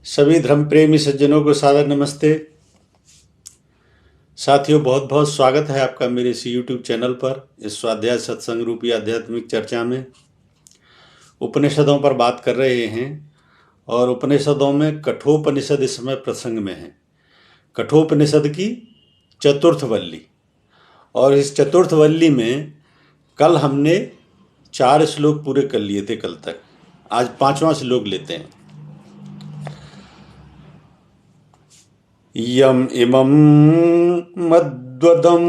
सभी धर्म प्रेमी सज्जनों को सादर नमस्ते। साथियों, बहुत बहुत स्वागत है आपका मेरे इस YouTube चैनल पर। इस स्वाध्याय सत्संग रूपी आध्यात्मिक चर्चा में उपनिषदों पर बात कर रहे हैं और उपनिषदों में कठोपनिषद इस समय प्रसंग में है। कठोपनिषद की चतुर्थ वल्ली, और इस चतुर्थ वल्ली में कल हमने 4 श्लोक पूरे कर लिए थे कल तक। आज 5वां श्लोक लेते हैं। यम इमं मद्वदं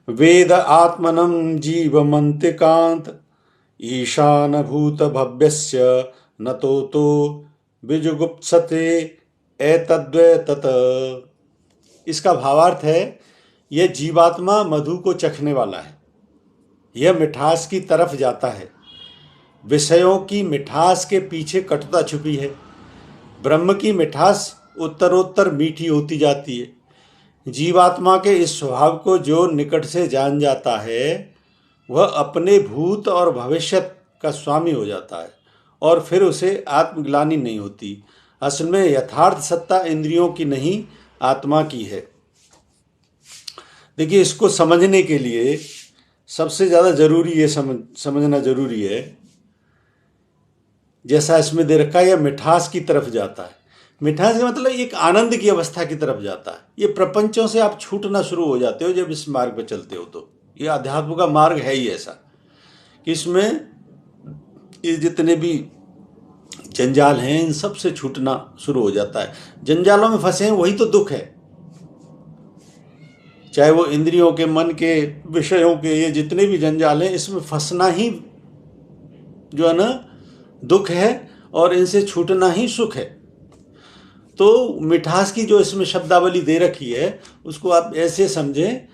वेद आत्मनं जीवमन्तिकान्त ईशानभूत भव्यस्य नतो विजुगुप्सते एतद्वै तत। इसका भावार्थ है, यह जीवात्मा मधु को चखने वाला है, यह मिठास की तरफ जाता है। विषयों की मिठास के पीछे कटुता छुपी है। ब्रह्म की मिठास उत्तरोत्तर मीठी होती जाती है। जीवात्मा के इस स्वभाव को जो निकट से जान जाता है वह अपने भूत और भविष्य का स्वामी हो जाता है और फिर उसे आत्मग्लानि नहीं होती। असल में यथार्थ सत्ता इंद्रियों की नहीं, आत्मा की है। देखिए, इसको समझने के लिए सबसे ज़्यादा जरूरी ये समझना जरूरी है, जैसा इसमें दे रखा है, यह मिठास की तरफ जाता है। मिठास का मतलब एक आनंद की अवस्था की तरफ जाता है। ये प्रपंचों से आप छूटना शुरू हो जाते हो जब इस मार्ग पर चलते हो। तो ये अध्यात्म का मार्ग है ही ऐसा कि इसमें ये जितने भी जंजाल हैं इन सब से छूटना शुरू हो जाता है। जंजालों में फंसे हैं वही तो दुख है, चाहे वो इंद्रियों के, मन के, विषयों के, ये जितने भी जंजाल हैं इसमें फंसना ही जो है ना दुख है और इनसे छूटना ही सुख है। तो मिठास की जो इसमें शब्दावली दे रखी है उसको आप ऐसे समझें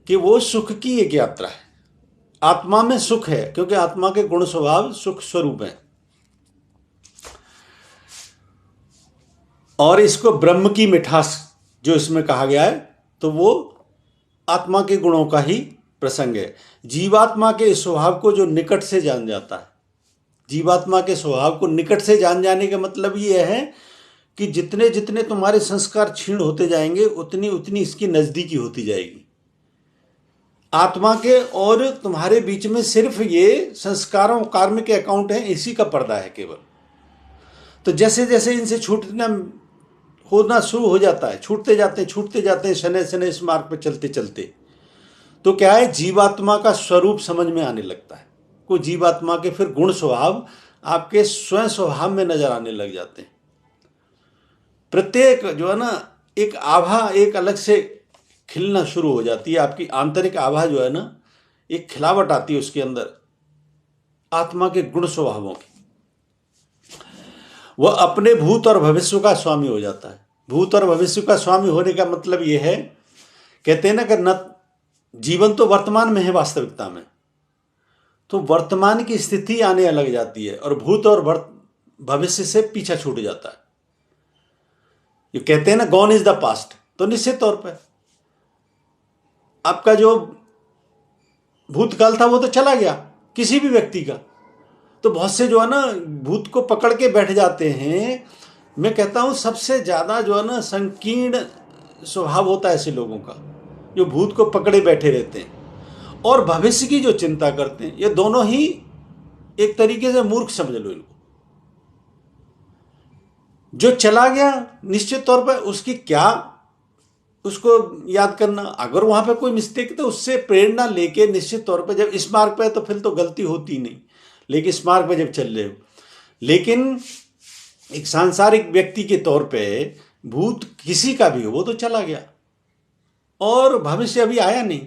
कि वो सुख की एक यात्रा है। आत्मा में सुख है क्योंकि आत्मा के गुण स्वभाव सुख स्वरूप हैं, और इसको ब्रह्म की मिठास जो इसमें कहा गया है तो वो आत्मा के गुणों का ही प्रसंग है। जीवात्मा के स्वभाव को जो निकट से जान जाता है, जीवात्मा के स्वभाव को निकट से जान जाने का मतलब ये है कि जितने जितने तुम्हारे संस्कार क्षीण होते जाएंगे उतनी उतनी इसकी नजदीकी होती जाएगी। आत्मा के और तुम्हारे बीच में सिर्फ ये संस्कारों कर्म के अकाउंट हैं, इसी का पर्दा है केवल। तो जैसे जैसे इनसे छूटना होना शुरू हो जाता है, छूटते जाते हैं शनै शनै इस मार्ग पर चलते चलते, तो क्या है, जीवात्मा का स्वरूप समझ में आने लगता है। को जीवात्मा के फिर गुण स्वभाव आपके स्वयं स्वभाव में नजर आने लग जाते हैं। प्रत्येक जो है ना एक आभा एक अलग से खिलना शुरू हो जाती है। आपकी आंतरिक आभा जो है ना, एक खिलावट आती है उसके अंदर आत्मा के गुण स्वभावों की। वह अपने भूत और भविष्य का स्वामी हो जाता है। भूत और भविष्य का स्वामी होने का मतलब यह है, कहते हैं ना कि न जीवन तो वर्तमान में है, वास्तविकता में तो वर्तमान की स्थिति आने लग जाती है और भूत और भविष्य से पीछा छूट जाता है। ये कहते हैं ना गॉन इज द पास्ट, तो निश्चित तौर पर आपका जो भूतकाल था वो तो चला गया किसी भी व्यक्ति का। तो बहुत से जो है ना भूत को पकड़ के बैठ जाते हैं। मैं कहता हूं सबसे ज्यादा जो है ना संकीर्ण स्वभाव होता है ऐसे लोगों का, जो भूत को पकड़े बैठे रहते हैं और भविष्य की जो चिंता करते हैं। ये दोनों ही एक तरीके से मूर्ख समझ लो इनको। जो चला गया निश्चित तौर पर उसकी क्या उसको याद करना, अगर वहां पे कोई मिस्टेक है तो उससे प्रेरणा लेके निश्चित तौर पर, जब इस मार्ग पे है तो फिर तो गलती होती नहीं, लेकिन इस मार्ग पे जब चल रहे हो, लेकिन एक सांसारिक व्यक्ति के तौर पे भूत किसी का भी हो वो तो चला गया और भविष्य अभी आया नहीं।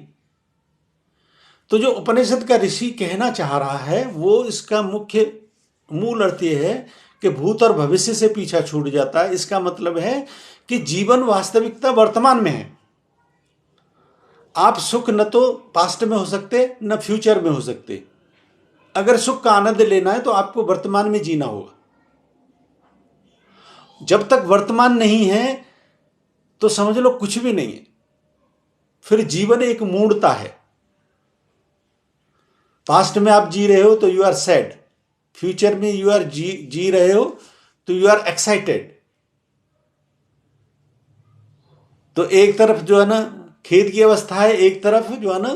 तो जो उपनिषद का ऋषि कहना चाह रहा है वो इसका मुख्य मूल अर्थ ये है कि भूत और भविष्य से पीछा छूट जाता है। इसका मतलब है कि जीवन वास्तविकता वर्तमान में है। आप सुख न तो पास्ट में हो सकते न फ्यूचर में हो सकते। अगर सुख का आनंद लेना है तो आपको वर्तमान में जीना होगा। जब तक वर्तमान नहीं है तो समझ लो कुछ भी नहीं है, फिर जीवन एक मूढ़ता है। पास्ट में आप जी रहे हो तो यू आर सैड, फ्यूचर में यू आर जी रहे हो तो यू आर एक्साइटेड। तो एक तरफ जो है ना खेद की अवस्था है, एक तरफ जो है ना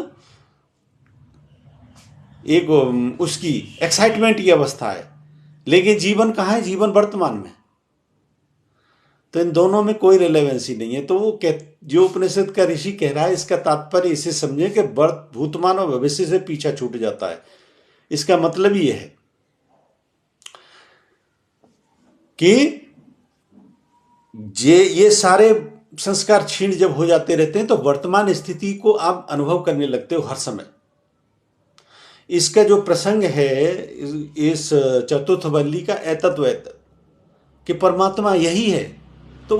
एक उसकी एक्साइटमेंट की अवस्था है। लेकिन जीवन कहाँ है? जीवन वर्तमान में। तो इन दोनों में कोई रिलेवेंसी नहीं है। तो वो जो उपनिषद का ऋषि कह रहा है, इसका तात्पर्य इसे समझे कि भूतमान और भविष्य से पीछा छूट जाता है। इसका मतलब ये है कि ये सारे संस्कार क्षीण जब हो जाते रहते हैं तो वर्तमान स्थिति को आप अनुभव करने लगते हो हर समय। इसका जो प्रसंग है इस चतुर्थ वल्ली का एतद्वैत कि परमात्मा यही है, तो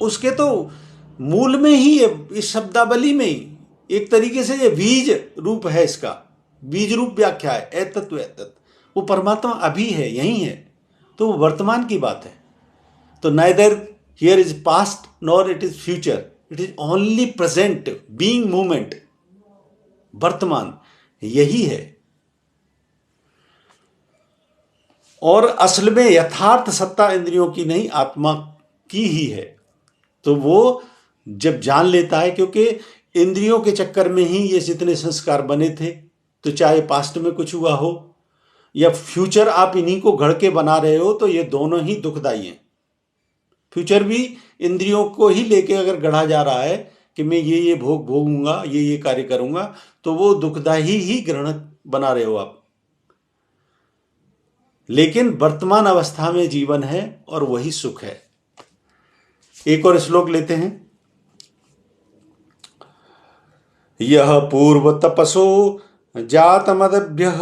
उसके तो मूल में ही इस शब्दावली में ही एक तरीके से ये बीज रूप है, इसका बीज रूप व्याख्या है एतद्वैत। वो परमात्मा अभी है, यही है, तो वो वर्तमान की बात है। तो neither here is past nor it is future, it is only present being moment. वर्तमान यही है। और असल में यथार्थ सत्ता इंद्रियों की नहीं, आत्मा की ही है। तो वो जब जान लेता है, क्योंकि इंद्रियों के चक्कर में ही ये जितने संस्कार बने थे, तो चाहे पास्ट में कुछ हुआ हो या फ्यूचर आप इन्हीं को घड़ के बना रहे हो, तो ये दोनों ही दुखदाई हैं। फ्यूचर भी इंद्रियों को ही लेके अगर गढ़ा जा रहा है कि मैं ये भोग भोगूंगा, ये कार्य करूंगा, तो वो दुखदाई ही ग्रहण बना रहे हो आप। लेकिन वर्तमान अवस्था में जीवन है और वही सुख है। एक और श्लोक लेते हैं। यह पूर्व तपसो जातमदभ्यः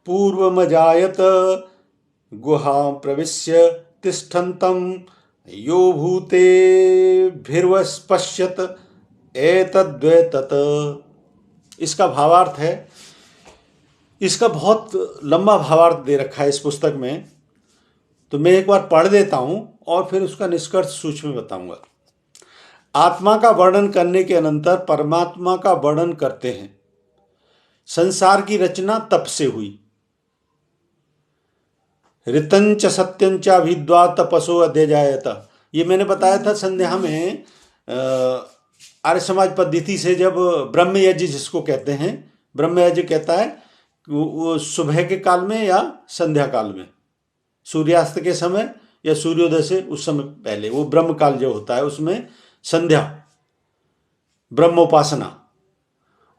पूर्वमजायत गुहां प्रविश्य तिष्ठन्तं यो भूतेभिर्वपश्यत एतद्वैतत। इसका भावार्थ है, इसका बहुत लंबा भावार्थ दे रखा है इस पुस्तक में, तो मैं एक बार पढ़ देता हूं और फिर उसका निष्कर्ष सूक्ष्म में बताऊंगा। आत्मा का वर्णन करने के अनंतर परमात्मा का वर्णन करते हैं। संसार की रचना तप से हुई। ऋतंच सत्यंच विद्वा तपसो अध्यजायत। ये मैंने बताया था संध्या में, आर्य समाज पद्धति से जब ब्रह्म यज्ञ जिसको कहते हैं, ब्रह्म यज्ञ कहता है वो सुबह के काल में या संध्या काल में, सूर्यास्त के समय या सूर्योदय से उस समय पहले, वो ब्रह्म काल जो होता है उसमें संध्या, ब्रह्मोपासना।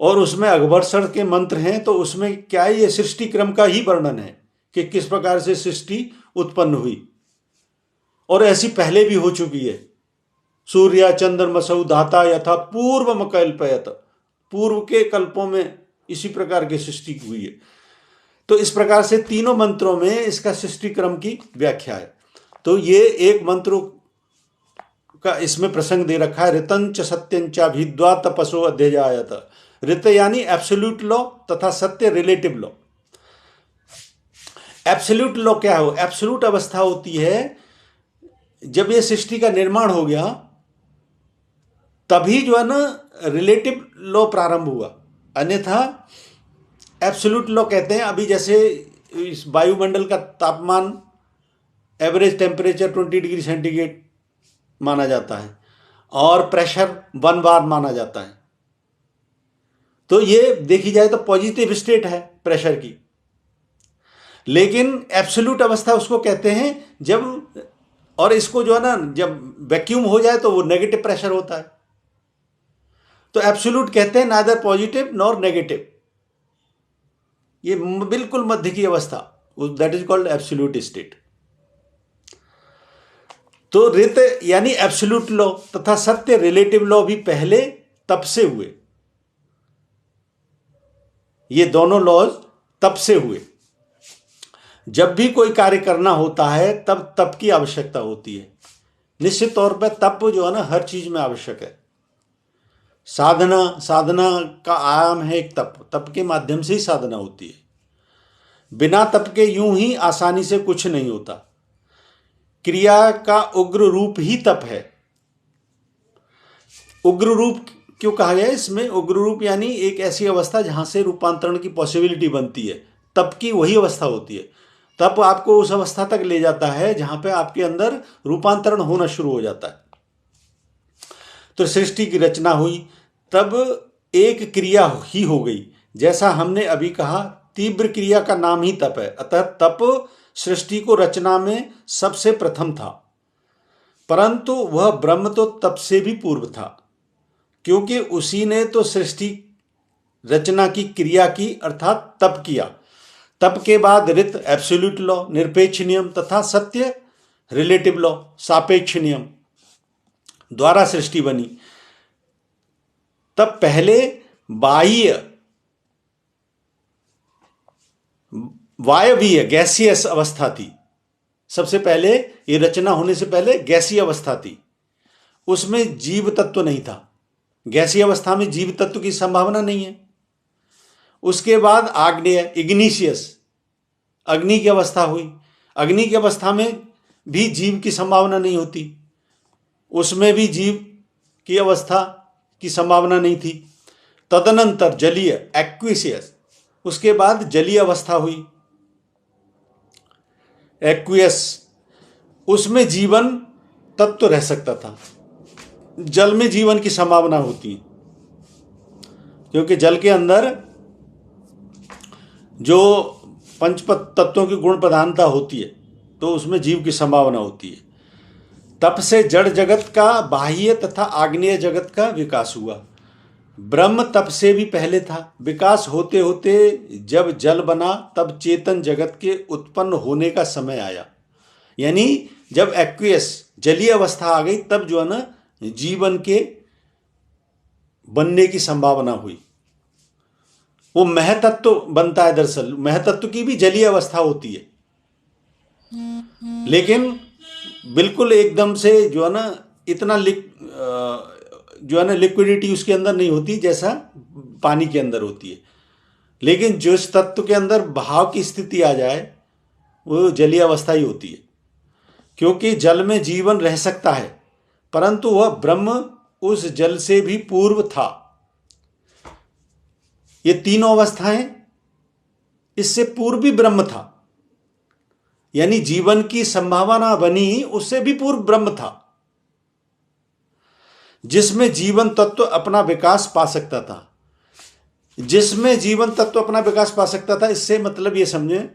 और उसमें अघवर्षण के मंत्र हैं, तो उसमें क्या है, ये सृष्टि क्रम का ही वर्णन है कि किस प्रकार से सृष्टि उत्पन्न हुई। और ऐसी पहले भी हो चुकी है। सूर्य चंद्रमसौ धाता यथा पूर्व कल्पयत, पूर्व के कल्पों में इसी प्रकार की सृष्टि हुई है। तो इस प्रकार से तीनों मंत्रों में इसका सृष्टि क्रम की व्याख्या है। तो ये एक मंत्र का इसमें प्रसंग दे रखा है, ऋतंच सत्यंच विद्वा तपसो अध्यजायत। ऋत यानी एब्सोल्यूट लॉ तथा सत्य रिलेटिव लॉ। एब्सोल्यूट लॉ क्या हो? एब्सोल्यूट अवस्था होती है जब ये सृष्टि का निर्माण हो गया, तभी जो है ना रिलेटिव लॉ प्रारंभ हुआ। अन्यथा एब्सोल्यूट लॉ कहते हैं, अभी जैसे इस वायुमंडल का तापमान एवरेज टेम्परेचर 20 डिग्री सेंटीग्रेड माना जाता है और प्रेशर 1 बार माना जाता है। तो ये देखी जाए तो पॉजिटिव स्टेट है प्रेशर की। लेकिन एब्सोल्यूट अवस्था उसको कहते हैं जब, और इसको जो है ना जब वैक्यूम हो जाए तो वो नेगेटिव प्रेशर होता है। तो एब्सोल्यूट कहते हैं नादर पॉजिटिव नॉर नेगेटिव, ये बिल्कुल मध्य की अवस्था, that is called absolute state. तो ऋत यानी एब्सोल्यूट लॉ तथा सत्य रिलेटिव लॉ भी पहले तप से हुए। ये दोनों लॉज तप से हुए। जब भी कोई कार्य करना होता है तब तप की आवश्यकता होती है। निश्चित तौर पर तप जो है ना हर चीज में आवश्यक है। साधना का आयाम है एक तप, तप के माध्यम से ही साधना होती है। बिना तप के यूं ही आसानी से कुछ नहीं होता। क्रिया का उग्र रूप ही तप है। उग्र रूप क्यों कहा गया है इसमें? उग्र रूप यानी एक ऐसी अवस्था जहां से रूपांतरण की पॉसिबिलिटी बनती है। तप की वही अवस्था होती है। तप आपको उस अवस्था तक ले जाता है जहां पे आपके अंदर रूपांतरण होना शुरू हो जाता है। तो सृष्टि की रचना हुई, तब एक क्रिया ही हो गई। जैसा हमने अभी कहा, तीव्र क्रिया का नाम ही तप है, अतः तप सृष्टि को रचना में सबसे प्रथम था। परंतु वह ब्रह्म तो तप से भी पूर्व था, क्योंकि उसी ने तो सृष्टि रचना की क्रिया की, अर्थात तप किया। तप के बाद ऋत एब्सोल्यूट लॉ, निरपेक्ष नियम, तथा सत्य रिलेटिव लॉ, सापेक्ष नियम द्वारा सृष्टि बनी। तब पहले बाह्य वायवीय गैसियस अवस्था थी। सबसे पहले ये रचना होने से पहले गैसीय अवस्था थी, उसमें जीव तत्व नहीं था। गैसीय अवस्था में जीव तत्व की संभावना नहीं है। उसके बाद आग्नेय इग्निशियस अग्नि की अवस्था हुई। अग्नि की अवस्था में भी जीव की संभावना नहीं होती, उसमें भी जीव की अवस्था की संभावना नहीं थी। तदनंतर जलीय एक्विसियस, उसके बाद जलीय अवस्था हुई एक्वियस, उसमें जीवन तत्व रह सकता था। जल में जीवन की संभावना होती है, क्योंकि जल के अंदर जो पंच तत्वों की गुण प्रधानता होती है, तो उसमें जीव की संभावना होती है। तप से जड़ जगत का बाह्य तथा आग्नेय जगत का विकास हुआ। ब्रह्म तप से भी पहले था। विकास होते होते जब जल बना, तब चेतन जगत के उत्पन्न होने का समय आया। यानी जब एक्वियस जलीय अवस्था आ गई, तब जो है ना जीवन के बनने की संभावना हुई। वो महतत्व बनता है। दरअसल महतत्व की भी जलीय अवस्था होती है, लेकिन बिल्कुल एकदम से जो है ना इतना जो है ना लिक्विडिटी उसके अंदर नहीं होती जैसा पानी के अंदर होती है। लेकिन जिस तत्व के अंदर भाव की स्थिति आ जाए, वो जलीय अवस्था ही होती है, क्योंकि जल में जीवन रह सकता है, परंतु वह ब्रह्म उस जल से भी पूर्व था। ये तीनों अवस्थाएं इससे पूर्व भी ब्रह्म था। यानी जीवन की संभावना बनी, उससे भी पूर्व ब्रह्म था, जिसमें जीवन तत्व अपना विकास पा सकता था। जिसमें जीवन तत्व अपना विकास पा सकता था, इससे मतलब ये समझे,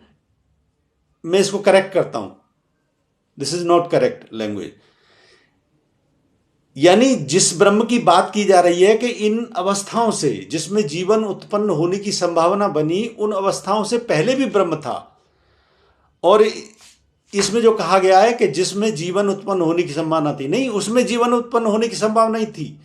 मैं इसको करेक्ट करता हूं, this is not correct language. यानी जिस ब्रह्म की बात की जा रही है कि इन अवस्थाओं से जिसमें जीवन उत्पन्न होने की संभावना बनी, उन अवस्थाओं से पहले भी ब्रह्म था। और इसमें जो कहा गया है कि जिसमें जीवन उत्पन्न होने की संभावना थी, नहीं, उसमें जीवन उत्पन्न होने की संभावना ही थी।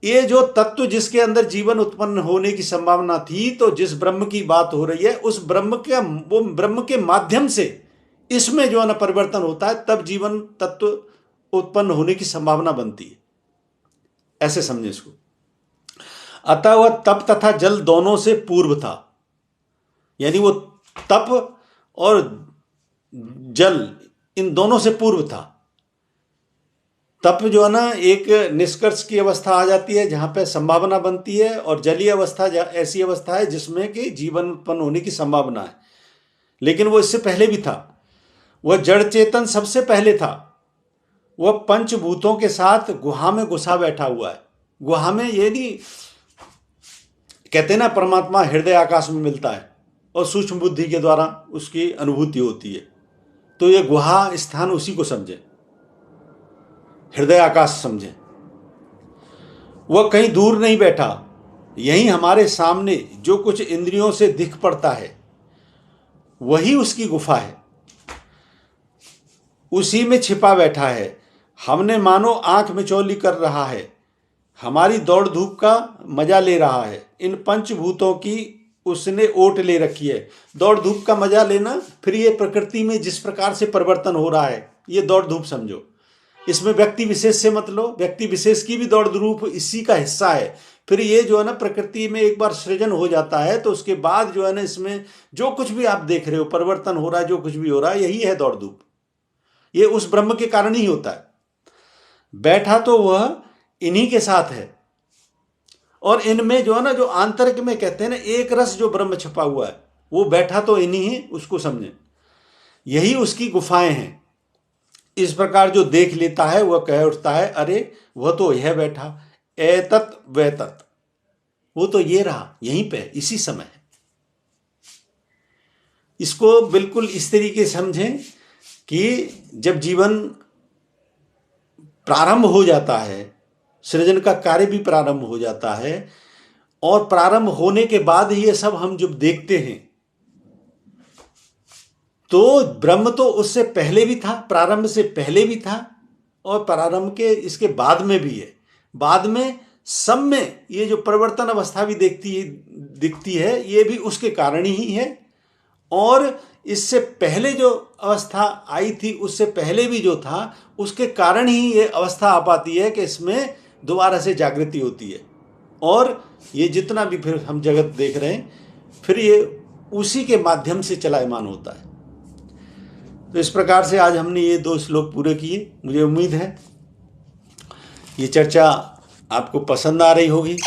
ये जो तत्व जिसके अंदर जीवन उत्पन्न होने की संभावना थी, तो जिस ब्रह्म की बात हो रही है, उस ब्रह्म के वो ब्रह्म के माध्यम से इसमें जो है ना परिवर्तन होता है, तब जीवन तत्व उत्पन्न होने की संभावना बनती है। ऐसे समझे इसको। अतः वह तप तथा जल दोनों से पूर्व था। यानी वो तप और जल इन दोनों से पूर्व था। तप जो है ना एक निष्कर्ष की अवस्था आ जाती है जहां पे संभावना बनती है, और जलीय अवस्था ऐसी अवस्था है जिसमें कि जीवन उत्पन्न होने की संभावना है। लेकिन वो इससे पहले भी था। वह जड़ चेतन सबसे पहले था। वह पंचभूतों के साथ गुहा में घुसा बैठा हुआ है। गुहा में ये नहीं कहते ना परमात्मा हृदय आकाश में मिलता है और सूक्ष्म बुद्धि के द्वारा उसकी अनुभूति होती है, तो ये गुहा स्थान उसी को समझे, हृदय आकाश समझे। वह कहीं दूर नहीं बैठा, यही हमारे सामने जो कुछ इंद्रियों से दिख पड़ता है वही उसकी गुफा है, उसी में छिपा बैठा है। हमने मानो आंख मिचौली कर रहा है, हमारी दौड़ धूप का मजा ले रहा है। इन पंचभूतों की उसने ओट ले रखी है। दौड़ धूप का मजा लेना, फिर ये प्रकृति में जिस प्रकार से परिवर्तन हो रहा है, ये दौड़ धूप समझो। इसमें व्यक्ति विशेष से मत लो, व्यक्ति विशेष की भी दौड़ धूप इसी का हिस्सा है। फिर ये जो है ना प्रकृति में एक बार सृजन हो जाता है, तो उसके बाद जो है ना इसमें जो कुछ भी आप देख रहे हो परिवर्तन हो रहा है, जो कुछ भी हो रहा है, यही है दौड़ धूप। ये उस ब्रह्म के कारण ही होता है। बैठा तो वह इन्हीं के साथ है, और इनमें जो है ना जो आंतरिक में कहते हैं ना एक रस जो ब्रह्म छपा हुआ है, वो बैठा तो इन्हीं है, उसको समझें। यही उसकी गुफाएं हैं। इस प्रकार जो देख लेता है वह कह उठता है, अरे वह तो यह बैठा, एतत् वैतत्, वो तो ये रहा, यहीं पे इसी समय है। इसको बिल्कुल इस तरीके से समझें कि जब जीवन प्रारंभ हो जाता है, सृजन का कार्य भी प्रारंभ हो जाता है, और प्रारंभ होने के बाद ही ये सब हम जब देखते हैं, तो ब्रह्म तो उससे पहले भी था, प्रारंभ से पहले भी था, और प्रारंभ के इसके बाद में भी है। बाद में सब में ये जो परिवर्तन अवस्था भी दिखती है, ये भी उसके कारण ही है। और इससे पहले जो अवस्था आई थी, उससे पहले भी जो था, उसके कारण ही ये अवस्था आ पाती है कि इसमें दोबारा से जागृति होती है। और ये जितना भी फिर हम जगत देख रहे हैं, फिर ये उसी के माध्यम से चलायमान होता है। तो इस प्रकार से आज हमने ये 2 श्लोक पूरे किए। मुझे उम्मीद है ये चर्चा आपको पसंद आ रही होगी।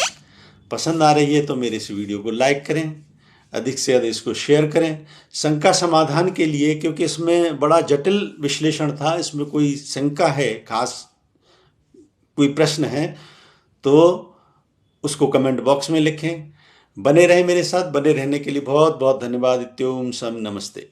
पसंद आ रही है तो मेरे इस वीडियो को लाइक करें, अधिक से अधिक इसको शेयर करें। शंका समाधान के लिए, क्योंकि इसमें बड़ा जटिल विश्लेषण था, इसमें कोई शंका है, खास कोई प्रश्न है, तो उसको कमेंट बॉक्स में लिखें। बने रहें मेरे साथ। बने रहने के लिए बहुत बहुत धन्यवाद। इत्योम सम नमस्ते।